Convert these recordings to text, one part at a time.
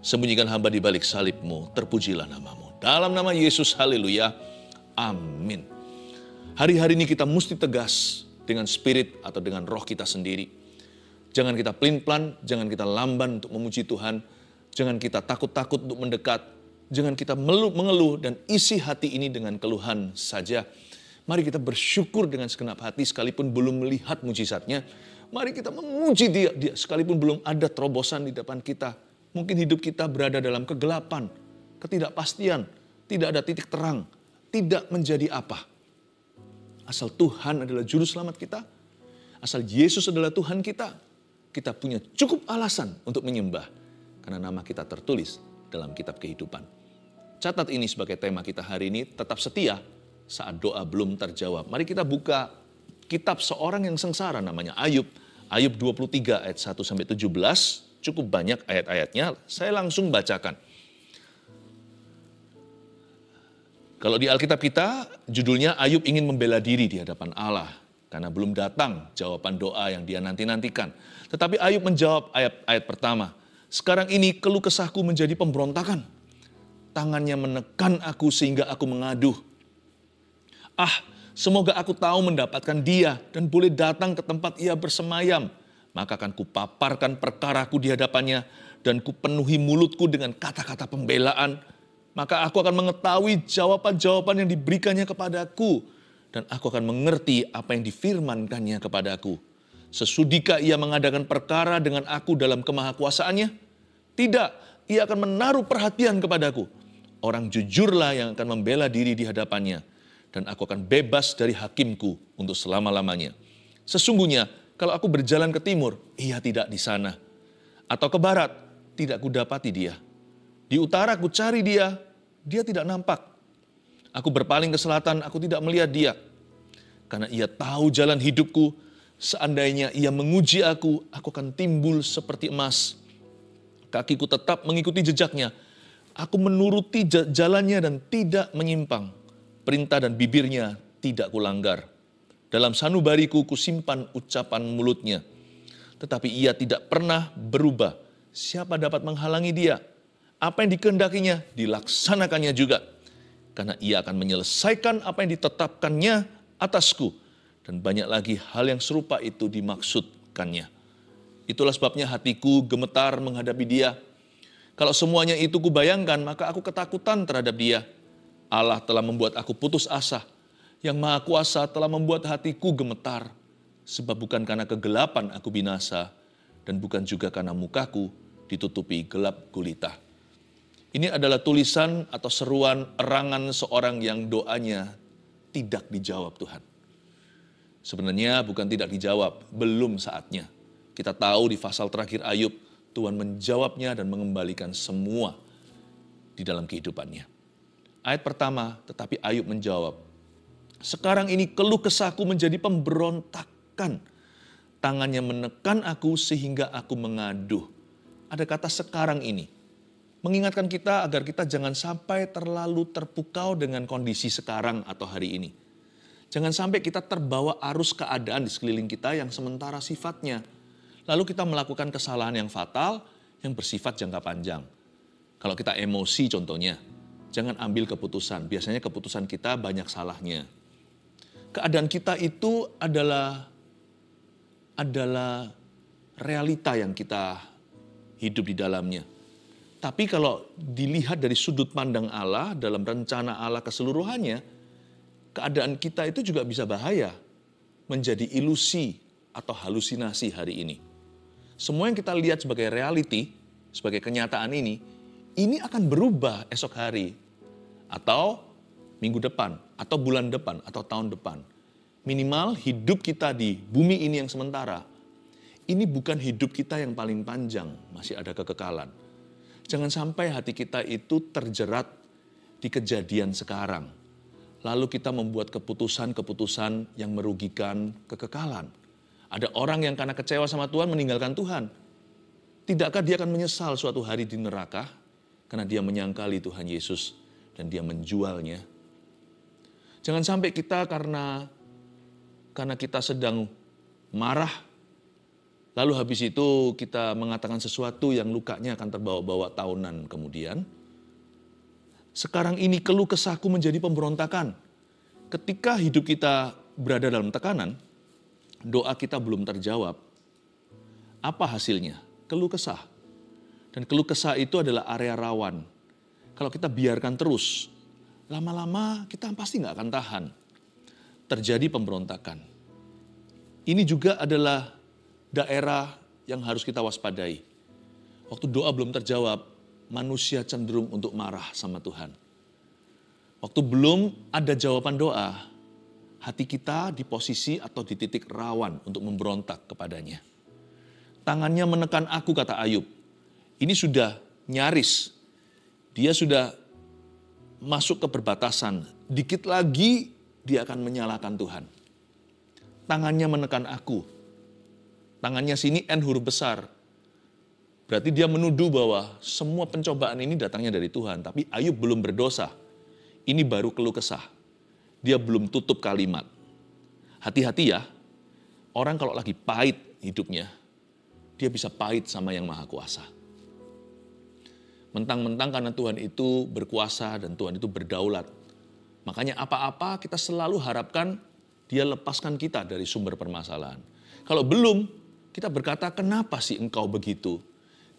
Sembunyikan hamba di balik salib-Mu, terpujilah nama-Mu. Dalam nama Yesus, haleluya, amin. Hari-hari ini kita mesti tegas dengan spirit atau dengan roh kita sendiri. Jangan kita pelin-pelan, jangan kita lamban untuk memuji Tuhan. Jangan kita takut-takut untuk mendekat. Jangan kita mengeluh dan isi hati ini dengan keluhan saja. Mari kita bersyukur dengan segenap hati sekalipun belum melihat mujizatnya. Mari kita memuji dia sekalipun belum ada terobosan di depan kita. Mungkin hidup kita berada dalam kegelapan, ketidakpastian, tidak ada titik terang, tidak menjadi apa. Asal Tuhan adalah juru selamat kita, asal Yesus adalah Tuhan kita, kita punya cukup alasan untuk menyembah. Karena nama kita tertulis dalam kitab kehidupan. Catat ini sebagai tema kita hari ini, tetap setia saat doa belum terjawab. Mari kita buka kitab seorang yang sengsara namanya Ayub. Ayub 23 ayat 1-17, cukup banyak ayat-ayatnya, saya langsung bacakan. Kalau di Alkitab kita, judulnya Ayub ingin membela diri di hadapan Allah. Karena belum datang jawaban doa yang dia nanti-nantikan. Tetapi Ayub menjawab ayat pertama, sekarang ini keluh kesahku menjadi pemberontakan. Tangannya menekan aku sehingga aku mengaduh. Semoga aku tahu mendapatkan dia dan boleh datang ke tempat ia bersemayam. Maka akan kupaparkan perkaraku di hadapannya dan kupenuhi mulutku dengan kata-kata pembelaan. Maka aku akan mengetahui jawaban-jawaban yang diberikannya kepadaku. Dan aku akan mengerti apa yang difirmankannya kepadaku. Sesudikah ia mengadakan perkara dengan aku dalam kemahakuasaannya? Tidak, ia akan menaruh perhatian kepadaku. Orang jujurlah yang akan membela diri di hadapannya. Dan aku akan bebas dari hakimku untuk selama-lamanya. Sesungguhnya kalau aku berjalan ke timur, ia tidak di sana. Atau ke barat, tidak kudapati dia. Di utara ku cari dia, dia tidak nampak. Aku berpaling ke selatan, aku tidak melihat dia. Karena ia tahu jalan hidupku, seandainya ia menguji aku akan timbul seperti emas. Kakiku tetap mengikuti jejaknya. Aku menuruti jalannya dan tidak menyimpang. Perintah dan bibirnya tidak kulanggar. Dalam sanubariku kusimpan ucapan mulutnya. Tetapi ia tidak pernah berubah. Siapa dapat menghalangi dia? Apa yang dikehendakinya dilaksanakannya juga. Karena ia akan menyelesaikan apa yang ditetapkannya atasku. Dan banyak lagi hal yang serupa itu dimaksudkannya. Itulah sebabnya hatiku gemetar menghadapi dia. Kalau semuanya itu kubayangkan, maka aku ketakutan terhadap dia. Allah telah membuat aku putus asa. Yang Maha Kuasa telah membuat hatiku gemetar. Sebab bukan karena kegelapan aku binasa. Dan bukan juga karena mukaku ditutupi gelap gulita. Ini adalah tulisan atau seruan erangan seorang yang doanya tidak dijawab Tuhan. Sebenarnya bukan tidak dijawab, belum saatnya. Kita tahu di pasal terakhir Ayub, Tuhan menjawabnya dan mengembalikan semua di dalam kehidupannya. Ayat pertama, tetapi Ayub menjawab, sekarang ini keluh kesahku menjadi pemberontakan. Tangannya menekan aku sehingga aku mengaduh. Ada kata sekarang ini. Mengingatkan kita agar kita jangan sampai terlalu terpukau dengan kondisi sekarang atau hari ini. Jangan sampai kita terbawa arus keadaan di sekeliling kita yang sementara sifatnya. Lalu kita melakukan kesalahan yang fatal yang bersifat jangka panjang. Kalau kita emosi contohnya, jangan ambil keputusan. Biasanya keputusan kita banyak salahnya. Keadaan kita itu adalah realita yang kita hidup di dalamnya. Tapi kalau dilihat dari sudut pandang Allah, dalam rencana Allah keseluruhannya, keadaan kita itu juga bisa bahaya. Menjadi ilusi atau halusinasi hari ini. Semua yang kita lihat sebagai reality, sebagai kenyataan ini akan berubah esok hari. Atau minggu depan, atau bulan depan, atau tahun depan. Minimal hidup kita di bumi ini yang sementara. Ini bukan hidup kita yang paling panjang, masih ada kekekalan. Jangan sampai hati kita itu terjerat di kejadian sekarang. Lalu kita membuat keputusan-keputusan yang merugikan kekekalan. Ada orang yang karena kecewa sama Tuhan meninggalkan Tuhan. Tidakkah dia akan menyesal suatu hari di neraka? Karena dia menyangkali Tuhan Yesus dan dia menjualnya. Jangan sampai kita karena kita sedang marah, Lalu habis itu kita mengatakan sesuatu yang lukanya akan terbawa-bawa tahunan kemudian. Sekarang ini keluh kesahku menjadi pemberontakan. Ketika hidup kita berada dalam tekanan, doa kita belum terjawab. Apa hasilnya? Keluh kesah. Dan keluh kesah itu adalah area rawan. Kalau kita biarkan terus, lama-lama kita pasti nggak akan tahan. Terjadi pemberontakan. Ini juga adalah daerah yang harus kita waspadai. Waktu doa belum terjawab, manusia cenderung untuk marah sama Tuhan. Waktu belum ada jawaban doa, hati kita di posisi atau di titik rawan untuk memberontak kepadanya. Tangannya menekan aku, kata Ayub. Ini sudah nyaris. Dia sudah masuk ke perbatasan. Dikit lagi dia akan menyalahkan Tuhan. Tangannya menekan aku. Tangannya sini N huruf besar. Berarti dia menuduh bahwa semua pencobaan ini datangnya dari Tuhan. Tapi Ayub belum berdosa. Ini baru keluh kesah. Dia belum tutup kalimat. Hati-hati ya. Orang kalau lagi pahit hidupnya, dia bisa pahit sama yang Maha Kuasa. Mentang-mentang karena Tuhan itu berkuasa dan Tuhan itu berdaulat. Makanya apa-apa kita selalu harapkan dia lepaskan kita dari sumber permasalahan. Kalau belum, kita berkata, kenapa sih engkau begitu?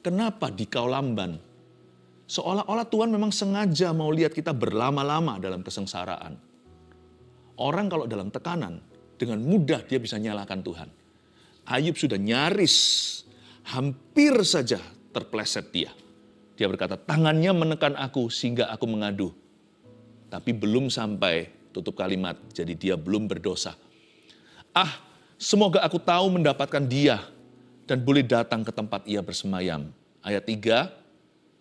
Kenapa dikau lamban? Seolah-olah Tuhan memang sengaja mau lihat kita berlama-lama dalam kesengsaraan. Orang kalau dalam tekanan, dengan mudah dia bisa nyalahkan Tuhan. Ayub sudah nyaris, hampir saja terpleset dia. Dia berkata, tangannya menekan aku sehingga aku mengadu. Tapi belum sampai tutup kalimat, jadi dia belum berdosa. Semoga aku tahu mendapatkan dia dan boleh datang ke tempat ia bersemayam. Ayat 3,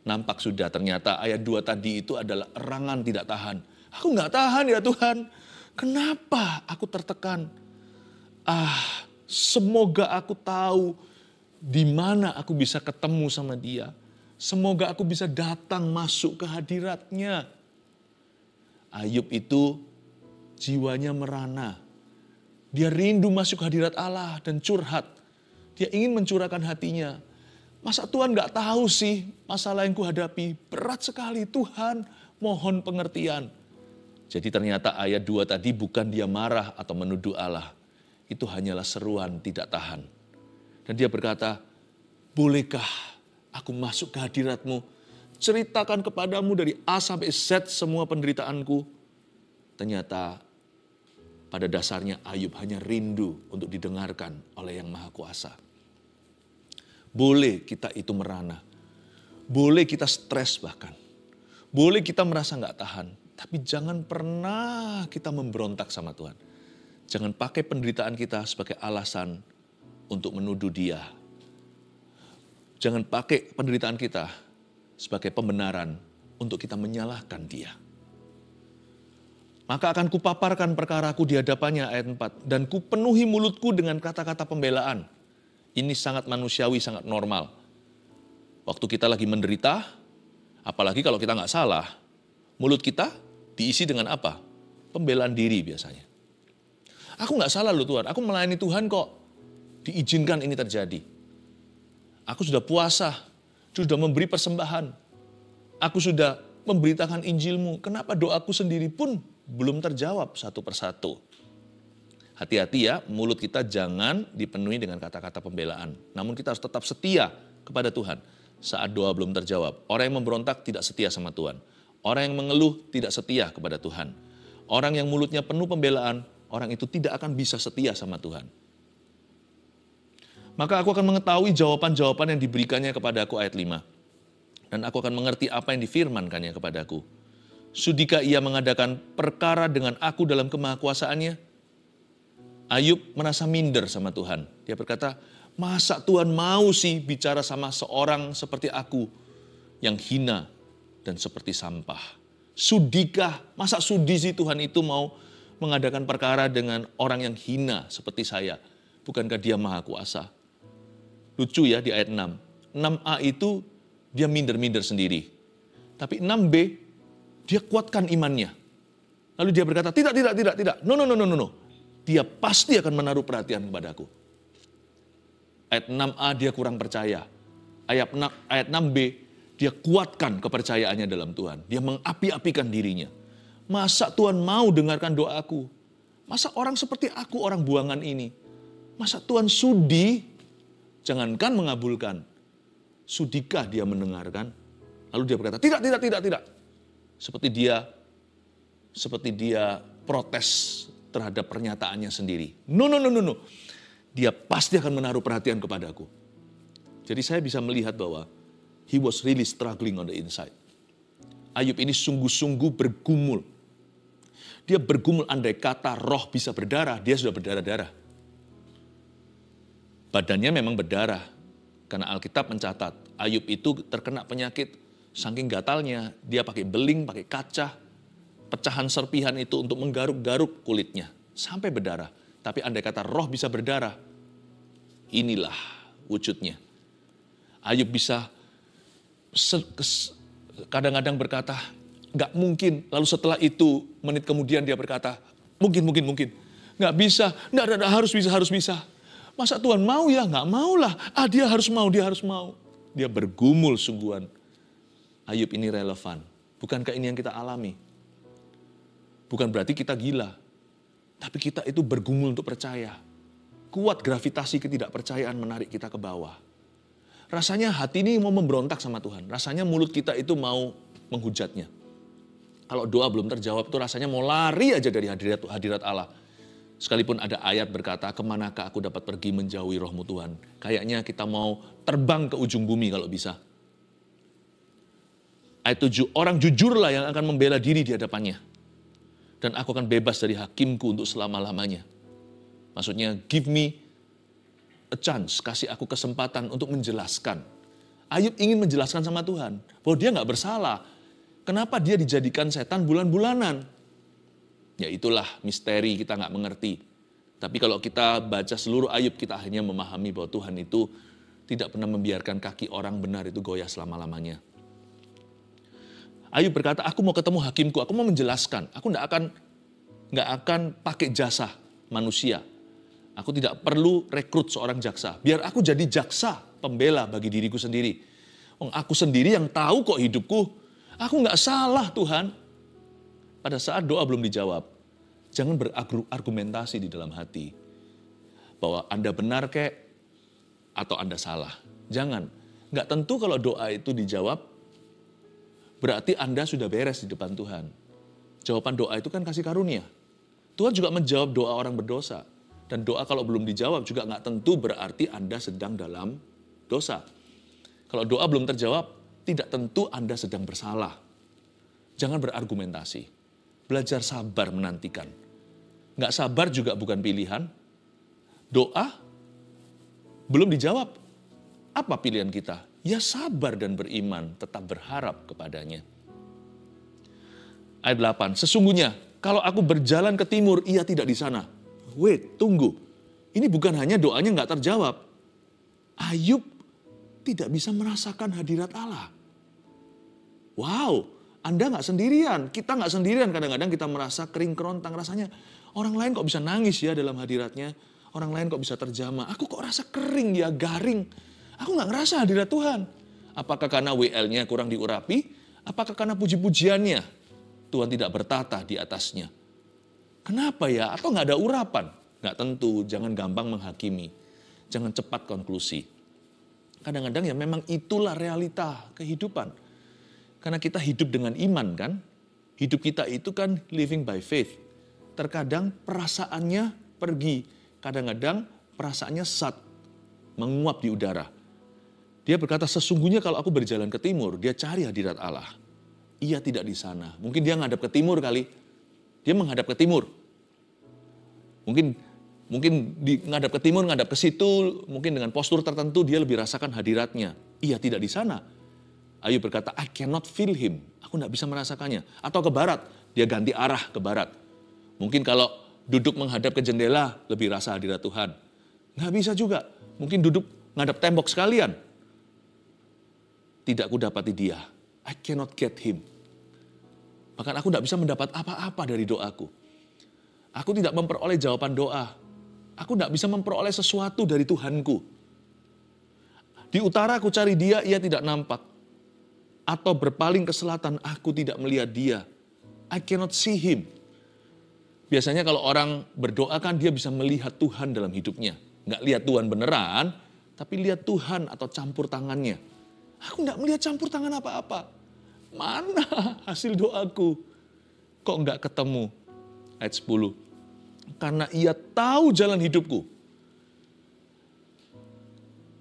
nampak sudah ternyata ayat 2 tadi itu adalah erangan tidak tahan. Aku nggak tahan ya Tuhan. Kenapa aku tertekan? Semoga aku tahu di mana aku bisa ketemu sama dia. Semoga aku bisa datang masuk ke hadiratnya. Ayub itu jiwanya merana. Dia rindu masuk hadirat Allah dan curhat. Dia ingin mencurahkan hatinya. Masa Tuhan gak tahu sih masalah yang kuhadapi? Berat sekali Tuhan, mohon pengertian. Jadi ternyata ayat 2 tadi bukan dia marah atau menuduh Allah. Itu hanyalah seruan tidak tahan. Dan dia berkata, bolehkah aku masuk ke hadiratmu? Ceritakan kepadamu dari A sampai Z semua penderitaanku. Ternyata pada dasarnya Ayub hanya rindu untuk didengarkan oleh Yang Maha Kuasa. Boleh kita itu merana. Boleh kita stres bahkan. Boleh kita merasa gak tahan. Tapi jangan pernah kita memberontak sama Tuhan. Jangan pakai penderitaan kita sebagai alasan untuk menuduh dia. Jangan pakai penderitaan kita sebagai pembenaran untuk kita menyalahkan dia. Maka akan kupaparkan perkaraku di hadapannya, ayat 4. Dan kupenuhi mulutku dengan kata-kata pembelaan. Ini sangat manusiawi, sangat normal. Waktu kita lagi menderita, apalagi kalau kita nggak salah, mulut kita diisi dengan apa? Pembelaan diri biasanya. Aku nggak salah loh Tuhan, aku melayani Tuhan kok diizinkan ini terjadi. Aku sudah puasa, sudah memberi persembahan. Aku sudah memberitakan Injil-Mu. Kenapa doaku sendiri pun belum terjawab satu persatu? Hati-hati ya, mulut kita jangan dipenuhi dengan kata-kata pembelaan. Namun kita harus tetap setia kepada Tuhan saat doa belum terjawab. Orang yang memberontak tidak setia sama Tuhan. Orang yang mengeluh tidak setia kepada Tuhan. Orang yang mulutnya penuh pembelaan, orang itu tidak akan bisa setia sama Tuhan. Maka aku akan mengetahui jawaban-jawaban yang diberikannya kepadaku, ayat 5. Dan aku akan mengerti apa yang difirmankannya kepadaku. Sudikah ia mengadakan perkara dengan aku dalam kemahakuasaannya? Ayub merasa minder sama Tuhan. Dia berkata, masa Tuhan mau sih bicara sama seorang seperti aku yang hina dan seperti sampah? Sudikah, masa sudi sih Tuhan itu mau mengadakan perkara dengan orang yang hina seperti saya? Bukankah dia Maha Kuasa? Lucu ya di ayat 6. 6a itu dia minder-minder sendiri. Tapi 6b, dia kuatkan imannya. Lalu dia berkata, tidak. No. Dia pasti akan menaruh perhatian kepadaku. Ayat 6a dia kurang percaya. Ayat 6b dia kuatkan kepercayaannya dalam Tuhan. Dia mengapi-apikan dirinya. Masa Tuhan mau dengarkan doaku? Masa orang seperti aku, orang buangan ini? Masa Tuhan sudi? Jangankan mengabulkan. Sudikah dia mendengarkan? Lalu dia berkata, tidak. Seperti dia protes terhadap pernyataannya sendiri. No. Dia pasti akan menaruh perhatian kepadaku. Jadi saya bisa melihat bahwa he was really struggling on the inside. Ayub ini sungguh-sungguh bergumul. Dia bergumul andai kata roh bisa berdarah, dia sudah berdarah-darah. Badannya memang berdarah. Karena Alkitab mencatat, Ayub itu terkena penyakit saking gatalnya. Dia pakai beling, pakai kaca, pecahan serpihan itu untuk menggaruk-garuk kulitnya. Sampai berdarah. Tapi andai kata roh bisa berdarah, inilah wujudnya. Ayub bisa kadang-kadang berkata, nggak mungkin. Lalu setelah itu, menit kemudian dia berkata, mungkin. Nggak bisa, nggak, harus bisa. Masa Tuhan mau ya? Nggak mau lah. Dia harus mau. Dia bergumul sungguhan. Ayub ini relevan. Bukankah ini yang kita alami? Bukan berarti kita gila. Tapi kita itu bergumul untuk percaya. Kuat gravitasi ketidakpercayaan menarik kita ke bawah. Rasanya hati ini mau memberontak sama Tuhan. Rasanya mulut kita itu mau menghujatnya. Kalau doa belum terjawab itu rasanya mau lari aja dari hadirat Allah. Sekalipun ada ayat berkata, kemanakah aku dapat pergi menjauhi rohmu Tuhan. Kayaknya kita mau terbang ke ujung bumi kalau bisa. Ayat 7, orang jujurlah yang akan membela diri di hadapannya. Dan aku akan bebas dari hakimku untuk selama-lamanya. Maksudnya, give me a chance, kasih aku kesempatan untuk menjelaskan. Ayub ingin menjelaskan sama Tuhan bahwa dia nggak bersalah. Kenapa dia dijadikan setan bulan-bulanan? Ya itulah misteri kita nggak mengerti. Tapi kalau kita baca seluruh Ayub, kita hanya memahami bahwa Tuhan itu tidak pernah membiarkan kaki orang benar itu goyah selama-lamanya. Ayub berkata, aku mau ketemu hakimku, aku mau menjelaskan. Aku nggak akan pakai jasa manusia. Aku tidak perlu rekrut seorang jaksa. Biar aku jadi jaksa pembela bagi diriku sendiri. Aku sendiri yang tahu kok hidupku. Aku nggak salah Tuhan. Pada saat doa belum dijawab, jangan berargumentasi di dalam hati. Bahwa Anda benar kek, atau Anda salah. Jangan. Nggak tentu kalau doa itu dijawab, berarti Anda sudah beres di depan Tuhan. Jawaban doa itu kan kasih karunia. Tuhan juga menjawab doa orang berdosa. Dan doa kalau belum dijawab juga nggak tentu berarti Anda sedang dalam dosa. Kalau doa belum terjawab, tidak tentu Anda sedang bersalah. Jangan berargumentasi. Belajar sabar menantikan. Nggak sabar juga bukan pilihan. Doa belum dijawab. Apa pilihan kita? Ya sabar dan beriman, tetap berharap kepadanya. Ayat 8, sesungguhnya kalau aku berjalan ke timur, ia tidak di sana. Wait, tunggu. Ini bukan hanya doanya nggak terjawab. Ayub tidak bisa merasakan hadirat Allah. Wow, Anda nggak sendirian. Kita nggak sendirian. Kadang-kadang kita merasa kering kerontang. Rasanya orang lain kok bisa nangis ya dalam hadiratnya. Orang lain kok bisa terjamah. Aku kok rasa kering ya, garing. Aku nggak ngerasa hadirat Tuhan. Apakah karena WL-nya kurang diurapi? Apakah karena puji-pujiannya Tuhan tidak bertata di atasnya? Kenapa ya? Atau nggak ada urapan? Nggak tentu, jangan gampang menghakimi. Jangan cepat konklusi. Kadang-kadang ya memang itulah realita kehidupan. Karena kita hidup dengan iman kan. Hidup kita itu kan living by faith. Terkadang perasaannya pergi. Kadang-kadang perasaannya sesat. Menguap di udara. Dia berkata, sesungguhnya kalau aku berjalan ke timur, dia cari hadirat Allah. Ia tidak di sana. Mungkin dia ngadap ke timur kali. Dia menghadap ke timur. Mungkin ngadap ke timur, ngadap ke situ, mungkin dengan postur tertentu dia lebih rasakan hadiratnya. Ia tidak di sana. Ayub berkata, I cannot feel him. Aku tidak bisa merasakannya. Atau ke barat, dia ganti arah ke barat. Mungkin kalau duduk menghadap ke jendela, lebih rasa hadirat Tuhan. Nggak bisa juga. Mungkin duduk ngadap tembok sekalian. Tidak ku dapati dia. I cannot get him. Bahkan aku tidak bisa mendapat apa-apa dari doaku. Aku tidak memperoleh jawaban doa. Aku tidak bisa memperoleh sesuatu dari Tuhanku. Di utara aku cari dia, ia tidak nampak. Atau berpaling ke selatan, aku tidak melihat dia. I cannot see him. Biasanya kalau orang berdoa kan dia bisa melihat Tuhan dalam hidupnya. Nggak lihat Tuhan beneran, tapi lihat Tuhan atau campur tangannya. Aku nggak melihat campur tangan apa-apa. Mana hasil doaku? Kok nggak ketemu? Ayat 10. Karena ia tahu jalan hidupku.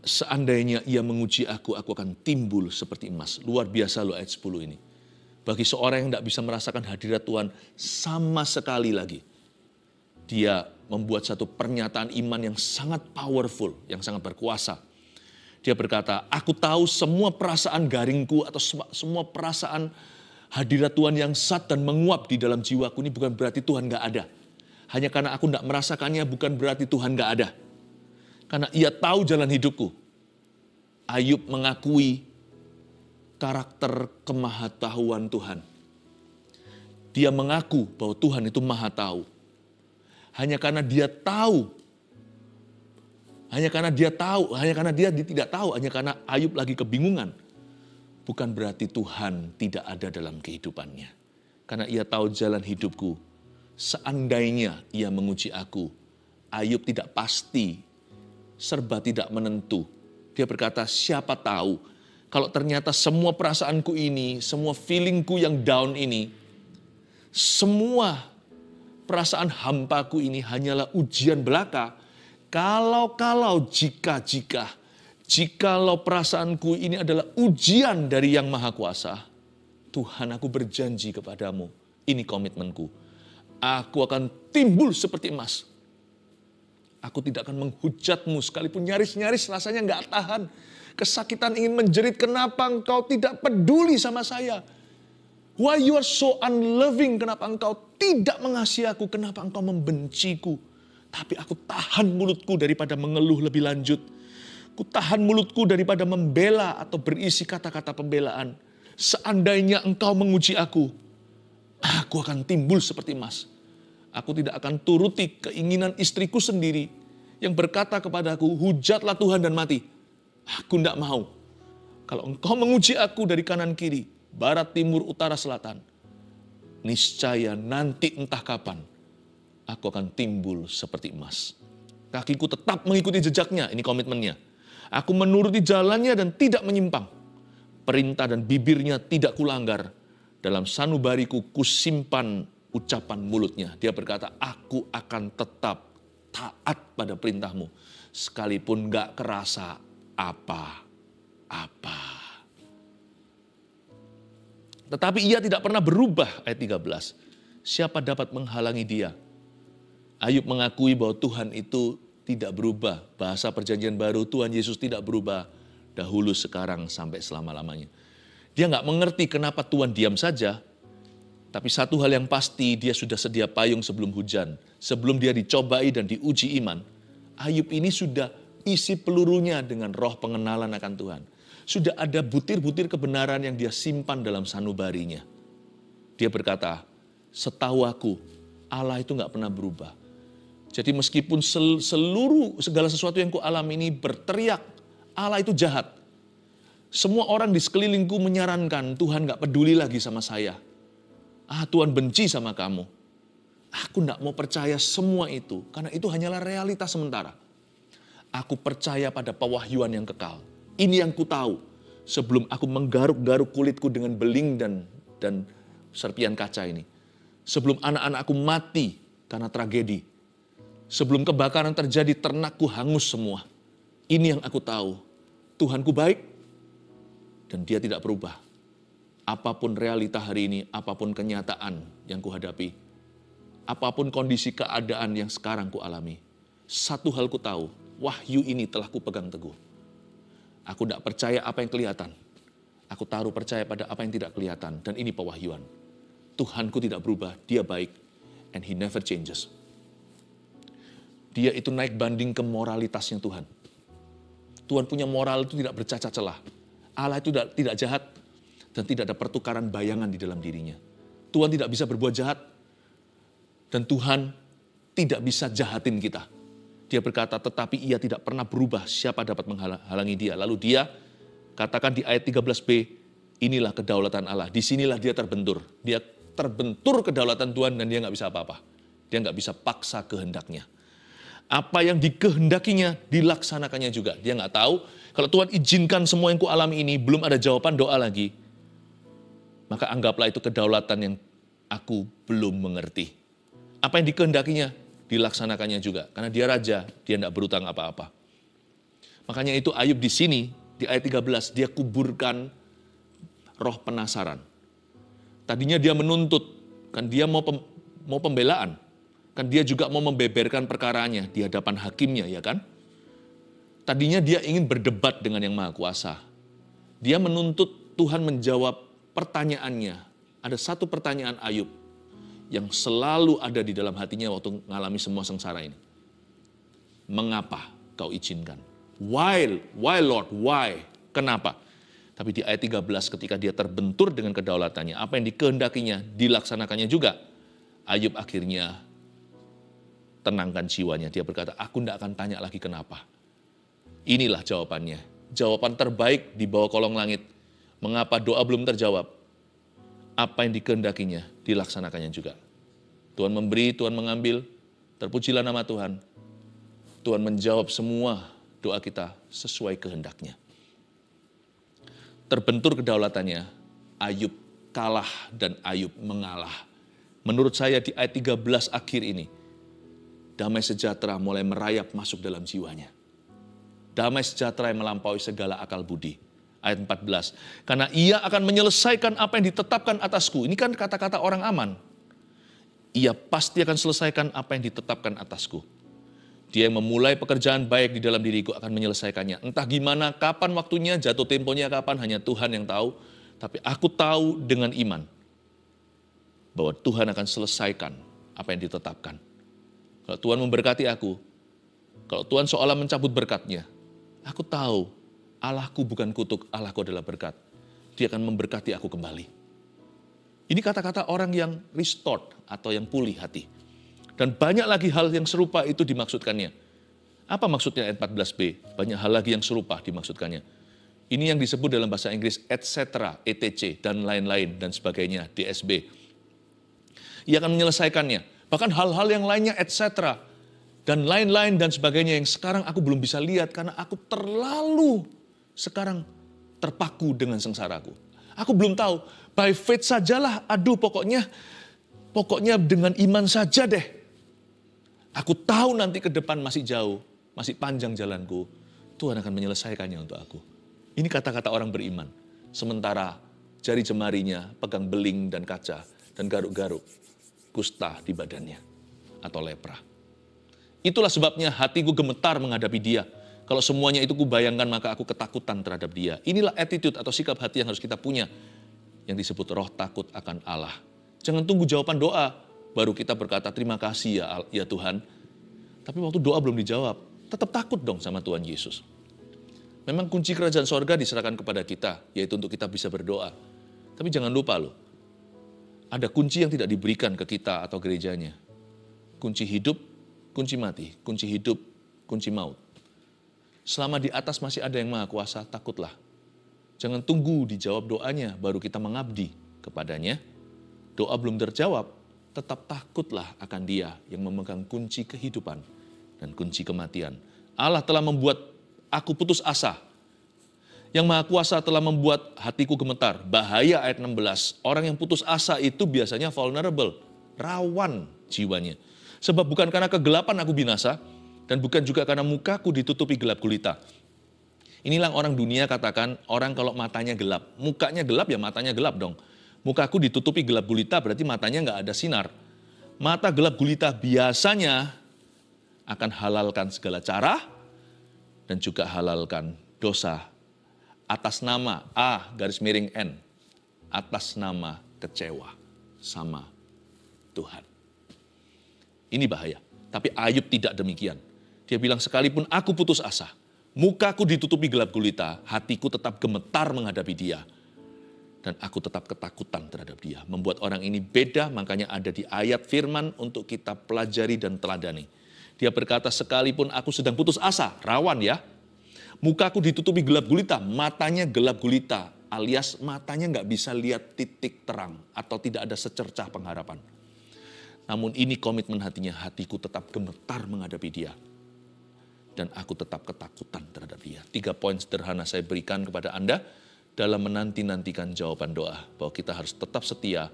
Seandainya ia menguji aku akan timbul seperti emas. Luar biasa loh ayat 10 ini. Bagi seorang yang tidak bisa merasakan hadirat Tuhan sama sekali lagi. Dia membuat satu pernyataan iman yang sangat powerful, yang sangat berkuasa. Dia berkata, aku tahu semua perasaan garingku atau semua perasaan hadirat Tuhan yang sat dan menguap di dalam jiwaku ini bukan berarti Tuhan gak ada. Hanya karena aku tidak merasakannya bukan berarti Tuhan gak ada. Karena ia tahu jalan hidupku. Ayub mengakui karakter kemahatauan Tuhan. Dia mengaku bahwa Tuhan itu maha tahu. Hanya karena dia tahu. Hanya karena dia tidak tahu. Hanya karena Ayub lagi kebingungan. Bukan berarti Tuhan tidak ada dalam kehidupannya. Karena ia tahu jalan hidupku. Seandainya ia menguji aku. Ayub tidak pasti. Serba tidak menentu. Dia berkata, siapa tahu kalau ternyata semua perasaanku ini, semua feelingku yang down ini, semua perasaan hampaku ini hanyalah ujian belaka. Jikalau perasaanku ini adalah ujian dari Yang Maha Kuasa, Tuhan, aku berjanji kepadamu, ini komitmenku. Aku akan timbul seperti emas. Aku tidak akan menghujatmu sekalipun nyaris-nyaris rasanya nggak tahan. Kesakitan ingin menjerit, kenapa engkau tidak peduli sama saya? Why you are so unloving? Kenapa engkau tidak mengasihi aku? Kenapa engkau membenciku? Tapi aku tahan mulutku daripada mengeluh lebih lanjut. Ku tahan mulutku daripada membela atau berisi kata-kata pembelaan. Seandainya engkau menguji aku akan timbul seperti emas. Aku tidak akan turuti keinginan istriku sendiri yang berkata kepadaku, hujatlah Tuhan dan mati. Aku tidak mau. Kalau engkau menguji aku dari kanan kiri, barat, timur, utara, selatan, niscaya nanti entah kapan, aku akan timbul seperti emas. Kakiku tetap mengikuti jejaknya, ini komitmennya. Aku menuruti jalannya dan tidak menyimpang. Perintah dan bibirnya tidak kulanggar. Dalam sanubariku kusimpan ucapan mulutnya. Dia berkata, aku akan tetap taat pada perintahmu. Sekalipun gak kerasa apa-apa. Tetapi ia tidak pernah berubah, ayat 13. Siapa dapat menghalangi dia? Ayub mengakui bahwa Tuhan itu tidak berubah. Bahasa perjanjian baru, Tuhan Yesus tidak berubah. Dahulu, sekarang, sampai selama-lamanya. Dia gak mengerti kenapa Tuhan diam saja. Tapi satu hal yang pasti, dia sudah sedia payung sebelum hujan. Sebelum dia dicobai dan diuji iman, Ayub ini sudah isi pelurunya dengan roh pengenalan akan Tuhan. Sudah ada butir-butir kebenaran yang dia simpan dalam sanubarinya. Dia berkata, setahu aku, Allah itu gak pernah berubah. Jadi meskipun segala sesuatu yang ku alami ini berteriak, Allah itu jahat. Semua orang di sekelilingku menyarankan, Tuhan gak peduli lagi sama saya. Tuhan benci sama kamu. Aku tidak mau percaya semua itu. Karena itu hanyalah realitas sementara. Aku percaya pada pewahyuan yang kekal. Ini yang ku tahu. Sebelum aku menggaruk-garuk kulitku dengan beling dan serpian kaca ini. Sebelum anak-anakku mati karena tragedi. Sebelum kebakaran terjadi, ternakku hangus semua. Ini yang aku tahu. Tuhanku baik dan dia tidak berubah. Apapun realita hari ini, apapun kenyataan yang kuhadapi, apapun kondisi keadaan yang sekarang kualami, satu hal ku tahu, wahyu ini telah kupegang teguh. Aku tidak percaya apa yang kelihatan. Aku taruh percaya pada apa yang tidak kelihatan. Dan ini pewahyuan. Tuhanku tidak berubah, dia baik. And he never changes. Dia itu naik banding ke moralitasnya Tuhan. Tuhan punya moral itu tidak bercacat celah. Allah itu tidak jahat. Dan tidak ada pertukaran bayangan di dalam dirinya. Tuhan tidak bisa berbuat jahat. Dan Tuhan tidak bisa jahatin kita. Dia berkata, tetapi ia tidak pernah berubah, siapa dapat menghalangi dia. Lalu dia katakan di ayat 13b, inilah kedaulatan Allah. Disinilah dia terbentur. Dia terbentur kedaulatan Tuhan dan dia nggak bisa apa-apa. Dia nggak bisa paksa kehendaknya. Apa yang dikehendakinya dilaksanakannya juga. Dia nggak tahu, kalau Tuhan izinkan semua yang kualami ini, belum ada jawaban doa lagi. Maka anggaplah itu kedaulatan yang aku belum mengerti. Apa yang dikehendakinya dilaksanakannya juga. Karena dia raja, dia tidak berutang apa-apa. Makanya itu Ayub di sini, di ayat 13, dia kuburkan roh penasaran. Tadinya dia menuntut, kan dia mau pembelaan. Kan dia juga mau membeberkan perkaranya di hadapan hakimnya, ya kan? Tadinya dia ingin berdebat dengan yang Maha Kuasa. Dia menuntut Tuhan menjawab pertanyaannya. Ada satu pertanyaan Ayub yang selalu ada di dalam hatinya waktu mengalami semua sengsara ini. Mengapa kau izinkan? Why Lord, why? Kenapa? Tapi di ayat 13 ketika dia terbentur dengan kedaulatannya, apa yang dikehendakinya dilaksanakannya juga. Ayub akhirnya tenangkan jiwanya. Dia berkata, aku tidak akan tanya lagi kenapa. Inilah jawabannya. Jawaban terbaik di bawah kolong langit. Mengapa doa belum terjawab? Apa yang dikehendakinya dilaksanakannya juga. Tuhan memberi, Tuhan mengambil, terpujilah nama Tuhan. Tuhan menjawab semua doa kita sesuai kehendaknya. Terbentur kedaulatannya, Ayub kalah dan Ayub mengalah. Menurut saya di ayat 13 akhir ini, damai sejahtera mulai merayap masuk dalam jiwanya. Damai sejahtera yang melampaui segala akal budi. Ayat 14, karena ia akan menyelesaikan apa yang ditetapkan atasku. Ini kan kata-kata orang aman. Ia pasti akan selesaikan apa yang ditetapkan atasku. Dia yang memulai pekerjaan baik di dalam diriku akan menyelesaikannya. Entah gimana, kapan waktunya, jatuh temponya kapan, hanya Tuhan yang tahu. Tapi aku tahu dengan iman bahwa Tuhan akan selesaikan apa yang ditetapkan. Kalau Tuhan memberkati aku, kalau Tuhan seolah mencabut berkatnya, aku tahu Allahku bukan kutuk, Allahku adalah berkat. Dia akan memberkati aku kembali. Ini kata-kata orang yang restored atau yang pulih hati. Dan banyak lagi hal yang serupa itu dimaksudkannya. Apa maksudnya ayat 14b? Banyak hal lagi yang serupa dimaksudkannya. Ini yang disebut dalam bahasa Inggris etc., etc., dan lain-lain, dan sebagainya, DSB. Ia akan menyelesaikannya. Bahkan hal-hal yang lainnya etc., dan lain-lain, dan sebagainya yang sekarang aku belum bisa lihat karena aku terlalu sekarang terpaku dengan sengsaraku. Aku belum tahu, by faith sajalah, aduh pokoknya dengan iman saja deh. Aku tahu nanti ke depan masih jauh, masih panjang jalanku. Tuhan akan menyelesaikannya untuk aku. Ini kata-kata orang beriman. Sementara jari jemarinya pegang beling dan kaca dan garuk-garuk kusta di badannya atau lepra. Itulah sebabnya hatiku gemetar menghadapi dia. Kalau semuanya itu kubayangkan maka aku ketakutan terhadap dia. Inilah attitude atau sikap hati yang harus kita punya. Yang disebut roh takut akan Allah. Jangan tunggu jawaban doa. Baru kita berkata terima kasih ya Tuhan. Tapi waktu doa belum dijawab. Tetap takut dong sama Tuhan Yesus. Memang kunci kerajaan sorga diserahkan kepada kita. Yaitu untuk kita bisa berdoa. Tapi jangan lupa loh. Ada kunci yang tidak diberikan ke kita atau gerejanya. Kunci hidup, kunci mati. Kunci hidup, kunci maut. Selama di atas masih ada yang Maha Kuasa, takutlah. Jangan tunggu dijawab doanya, baru kita mengabdi kepadanya. Doa belum terjawab, tetap takutlah akan Dia yang memegang kunci kehidupan dan kunci kematian. Allah telah membuat aku putus asa. Yang Maha Kuasa telah membuat hatiku gemetar. Bahaya ayat 16, orang yang putus asa itu biasanya vulnerable, rawan jiwanya. Sebab bukan karena kegelapan aku binasa, dan bukan juga karena mukaku ditutupi gelap gulita. Inilah orang dunia katakan, orang kalau matanya gelap. Mukanya gelap ya matanya gelap dong. Mukaku ditutupi gelap gulita berarti matanya nggak ada sinar. Mata gelap gulita biasanya akan halalkan segala cara dan juga halalkan dosa. Atas nama A_N. Atas nama kecewa sama Tuhan. Ini bahaya. Tapi Ayub tidak demikian. Dia bilang, sekalipun aku putus asa, mukaku ditutupi gelap gulita, hatiku tetap gemetar menghadapi Dia. Dan aku tetap ketakutan terhadap Dia. Membuat orang ini beda, makanya ada di ayat firman untuk kita pelajari dan teladani. Dia berkata, sekalipun aku sedang putus asa, rawan ya. Mukaku ditutupi gelap gulita, matanya gelap gulita, alias matanya nggak bisa lihat titik terang atau tidak ada secercah pengharapan. Namun ini komitmen hatinya, hatiku tetap gemetar menghadapi dia. Dan aku tetap ketakutan terhadap dia. 3 poin sederhana saya berikan kepada Anda dalam menanti-nantikan jawaban doa. Bahwa kita harus tetap setia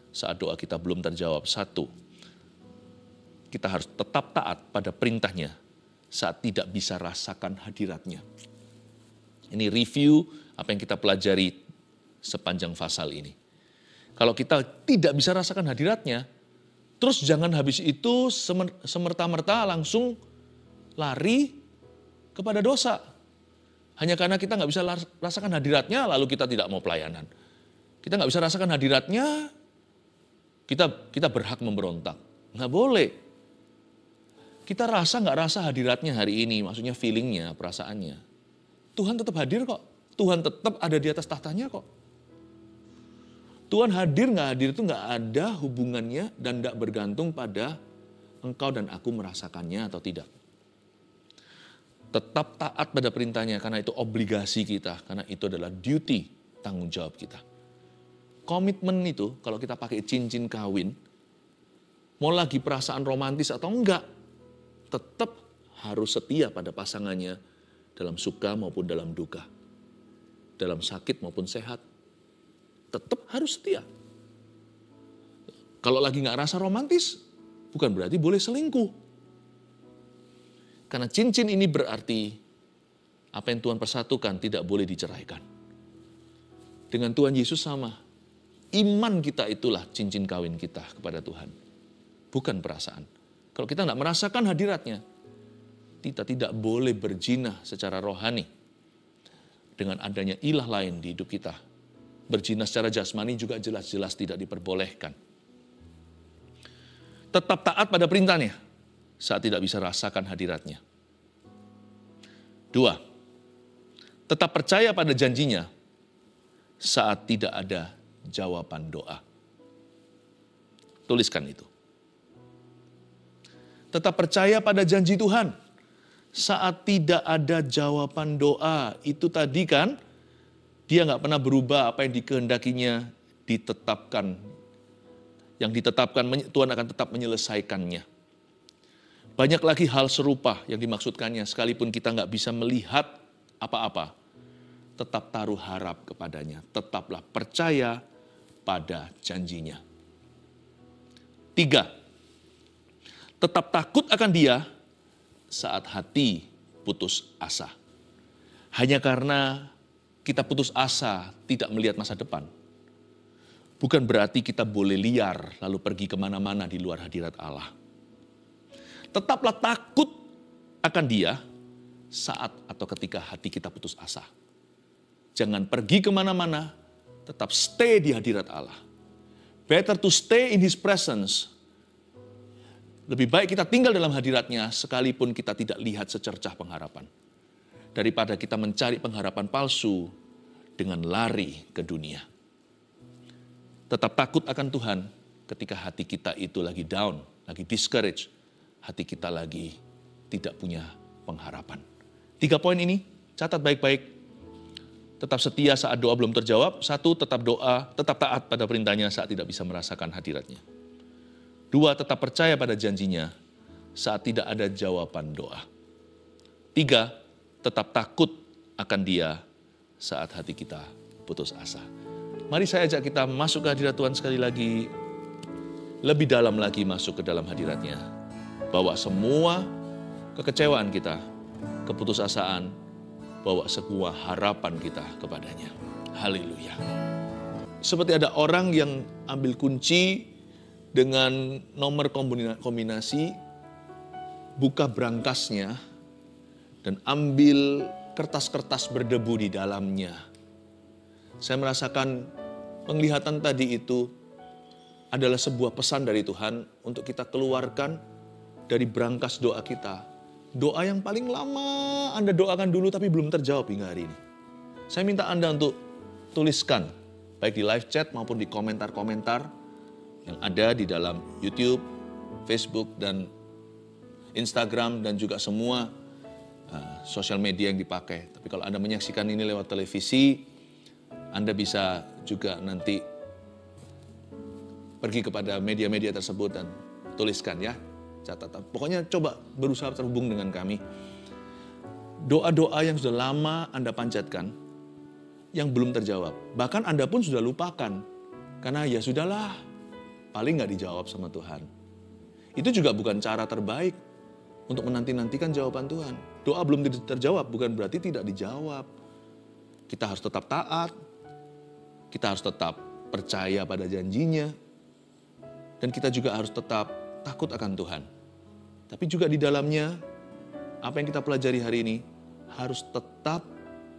saat doa kita belum terjawab. 1, kita harus tetap taat pada perintahnya saat tidak bisa rasakan hadiratnya. Ini review apa yang kita pelajari sepanjang pasal ini. Kalau kita tidak bisa rasakan hadiratnya, terus jangan habis itu semerta-merta langsung lari kepada dosa. Hanya karena kita nggak bisa rasakan hadiratnya, lalu kita tidak mau pelayanan. Kita nggak bisa rasakan hadiratnya, kita berhak memberontak. Nggak boleh. Kita rasa nggak rasa hadiratnya hari ini, maksudnya feelingnya, perasaannya. Tuhan tetap hadir kok. Tuhan tetap ada di atas tahtanya kok. Tuhan hadir nggak hadir itu nggak ada hubungannya dan nggak bergantung pada engkau dan aku merasakannya atau tidak. Tetap taat pada perintahnya karena itu obligasi kita, karena itu adalah duty, tanggung jawab kita. Komitmen itu kalau kita pakai cincin kawin, mau lagi perasaan romantis atau enggak, tetap harus setia pada pasangannya dalam suka maupun dalam duka. Dalam sakit maupun sehat. Tetap harus setia. Kalau lagi nggak rasa romantis, bukan berarti boleh selingkuh. Karena cincin ini berarti apa yang Tuhan persatukan tidak boleh diceraikan. Dengan Tuhan Yesus sama. Iman kita itulah cincin kawin kita kepada Tuhan. Bukan perasaan. Kalau kita nggak merasakan hadiratnya, kita tidak boleh berzina secara rohani dengan adanya ilah lain di hidup kita. Berzina secara jasmani juga jelas-jelas tidak diperbolehkan. Tetap taat pada perintahnya saat tidak bisa rasakan hadiratnya. 2, tetap percaya pada janjinya saat tidak ada jawaban doa. Tuliskan itu. Tetap percaya pada janji Tuhan saat tidak ada jawaban doa. Itu tadi kan, dia nggak pernah berubah, apa yang dikehendakinya ditetapkan. Yang ditetapkan Tuhan akan tetap menyelesaikannya. Banyak lagi hal serupa yang dimaksudkannya, sekalipun kita nggak bisa melihat apa-apa. Tetap taruh harap kepadanya, tetaplah percaya pada janjinya. 3, tetap takut akan dia saat hati putus asa. Hanya karena kita putus asa tidak melihat masa depan. Bukan berarti kita boleh liar lalu pergi kemana-mana di luar hadirat Allah. Tetaplah takut akan dia saat atau ketika hati kita putus asa. Jangan pergi kemana-mana, tetap stay di hadirat Allah. Better to stay in His presence. Lebih baik kita tinggal dalam hadiratnya sekalipun kita tidak lihat secercah pengharapan. Daripada kita mencari pengharapan palsu dengan lari ke dunia. Tetap takut akan Tuhan ketika hati kita itu lagi down, lagi discouraged. Hati kita lagi tidak punya pengharapan. 3 poin ini, catat baik-baik. Tetap setia saat doa belum terjawab. 1, tetap taat pada perintahnya saat tidak bisa merasakan hadiratnya. 2, tetap percaya pada janjinya saat tidak ada jawaban doa. 3, tetap takut akan dia saat hati kita putus asa. Mari saya ajak kita masuk ke hadirat Tuhan sekali lagi. Lebih dalam lagi masuk ke dalam hadiratnya. Bawa semua kekecewaan kita, keputusasaan, bawa semua harapan kita kepadanya. Haleluya. Seperti ada orang yang ambil kunci dengan nomor kombinasi, buka brankasnya, dan ambil kertas-kertas berdebu di dalamnya. Saya merasakan penglihatan tadi itu adalah sebuah pesan dari Tuhan untuk kita keluarkan dari brankas doa kita. Doa yang paling lama Anda doakan dulu tapi belum terjawab hingga hari ini. Saya minta Anda untuk tuliskan, baik di live chat maupun di komentar-komentar yang ada di dalam YouTube, Facebook, dan Instagram, dan juga semua sosial media yang dipakai. Tapi kalau Anda menyaksikan ini lewat televisi, Anda bisa juga nanti pergi kepada media-media tersebut dan tuliskan ya, catatan. Pokoknya coba berusaha terhubung dengan kami. Doa-doa yang sudah lama Anda panjatkan, yang belum terjawab. Bahkan Anda pun sudah lupakan. Karena ya sudahlah, paling nggak dijawab sama Tuhan. Itu juga bukan cara terbaik untuk menanti-nantikan jawaban Tuhan. Doa belum terjawab bukan berarti tidak dijawab. Kita harus tetap taat. Kita harus tetap percaya pada janjinya. Dan kita juga harus tetap takut akan Tuhan. Tapi juga di dalamnya, apa yang kita pelajari hari ini, harus tetap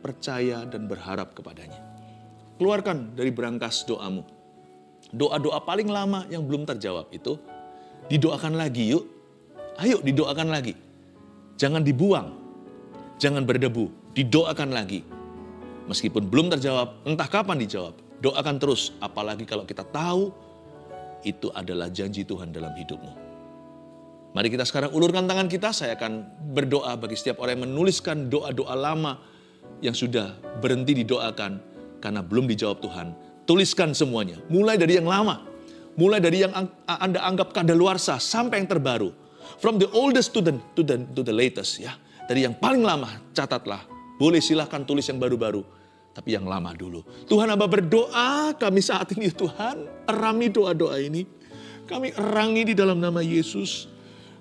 percaya dan berharap kepadanya. Keluarkan dari berangkas doamu. Doa-doa paling lama yang belum terjawab itu, didoakan lagi yuk. Ayo didoakan lagi. Jangan dibuang. Jangan berdebu. Didoakan lagi. Meskipun belum terjawab, entah kapan dijawab. Doakan terus, apalagi kalau kita tahu itu adalah janji Tuhan dalam hidupmu. Mari kita sekarang ulurkan tangan kita, saya akan berdoa bagi setiap orang yang menuliskan doa-doa lama yang sudah berhenti didoakan karena belum dijawab Tuhan. Tuliskan semuanya, mulai dari yang lama, mulai dari yang Anda anggap kadaluarsa sampai yang terbaru. From the oldest to the latest ya. Dari yang paling lama, catatlah. Boleh silahkan tulis yang baru-baru, tapi yang lama dulu. Tuhan, Hamba berdoa kami saat ini Tuhan, erami doa-doa ini. Kami erangi di dalam nama Yesus.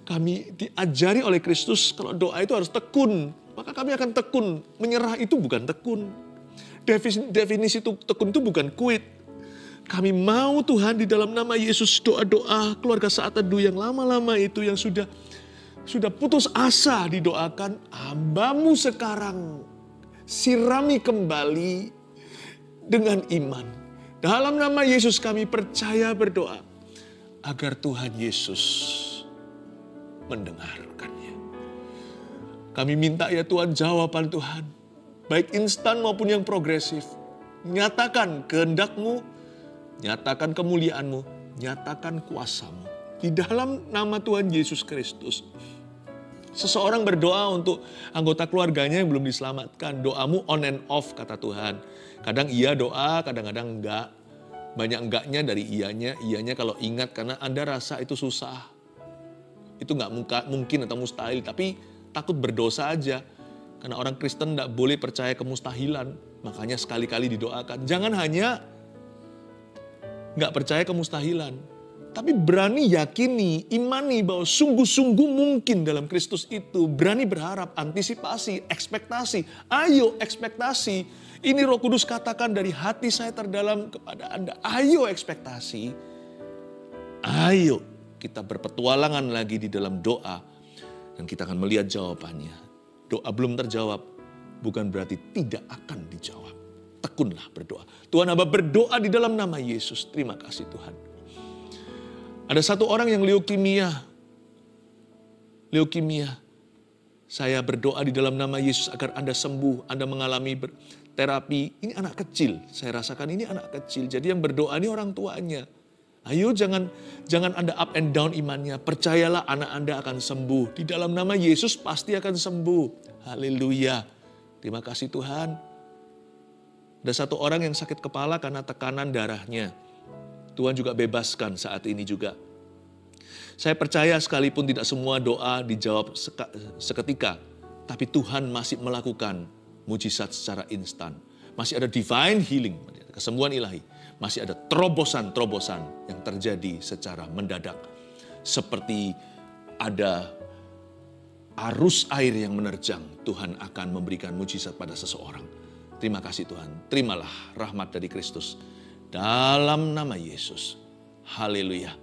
Kami diajari oleh Kristus kalau doa itu harus tekun. Maka kami akan tekun. Menyerah itu bukan tekun. Definisi tekun itu bukan quit. Kami mau Tuhan di dalam nama Yesus doa-doa keluarga saat teduh yang lama-lama itu yang sudah putus asa didoakan. Hamba-Mu sekarang sirami kembali dengan iman. Dalam nama Yesus kami percaya berdoa agar Tuhan Yesus mendengarkannya. Kami minta ya Tuhan jawaban Tuhan, baik instan maupun yang progresif. Nyatakan kehendak-Mu, nyatakan kemuliaan-Mu, nyatakan kuasa-Mu. Di dalam nama Tuhan Yesus Kristus. Seseorang berdoa untuk anggota keluarganya yang belum diselamatkan. Doamu on and off kata Tuhan. Kadang iya doa, kadang-kadang enggak. Banyak enggaknya dari iyanya kalau ingat karena Anda rasa itu susah. Itu enggak mungkin atau mustahil, tapi takut berdosa aja. Karena orang Kristen enggak boleh percaya kemustahilan. Makanya sekali-kali didoakan. Jangan hanya enggak percaya kemustahilan. Tapi berani yakini, imani bahwa sungguh-sungguh mungkin dalam Kristus itu. Berani berharap, antisipasi, ekspektasi. Ayo ekspektasi. Ini Roh Kudus katakan dari hati saya terdalam kepada Anda. Ayo ekspektasi. Ayo kita berpetualangan lagi di dalam doa. Dan kita akan melihat jawabannya. Doa belum terjawab bukan berarti tidak akan dijawab. Tekunlah berdoa. Tuhan, Hamba berdoa di dalam nama Yesus. Terima kasih Tuhan. Ada satu orang yang leukemia. Saya berdoa di dalam nama Yesus agar Anda sembuh. Anda mengalami terapi. Ini anak kecil. Saya rasakan ini anak kecil. Jadi yang berdoa ini orang tuanya. Ayo jangan Anda up and down imannya. Percayalah anak Anda akan sembuh. Di dalam nama Yesus pasti akan sembuh. Haleluya. Terima kasih Tuhan. Ada satu orang yang sakit kepala karena tekanan darahnya. Tuhan juga bebaskan saat ini juga. Saya percaya sekalipun tidak semua doa dijawab seketika. Tapi Tuhan masih melakukan mujizat secara instan. Masih ada divine healing, kesembuhan ilahi. Masih ada terobosan-terobosan yang terjadi secara mendadak. Seperti ada arus air yang menerjang. Tuhan akan memberikan mujizat pada seseorang. Terima kasih Tuhan. Terimalah rahmat dari Kristus. Dalam nama Yesus. Haleluya.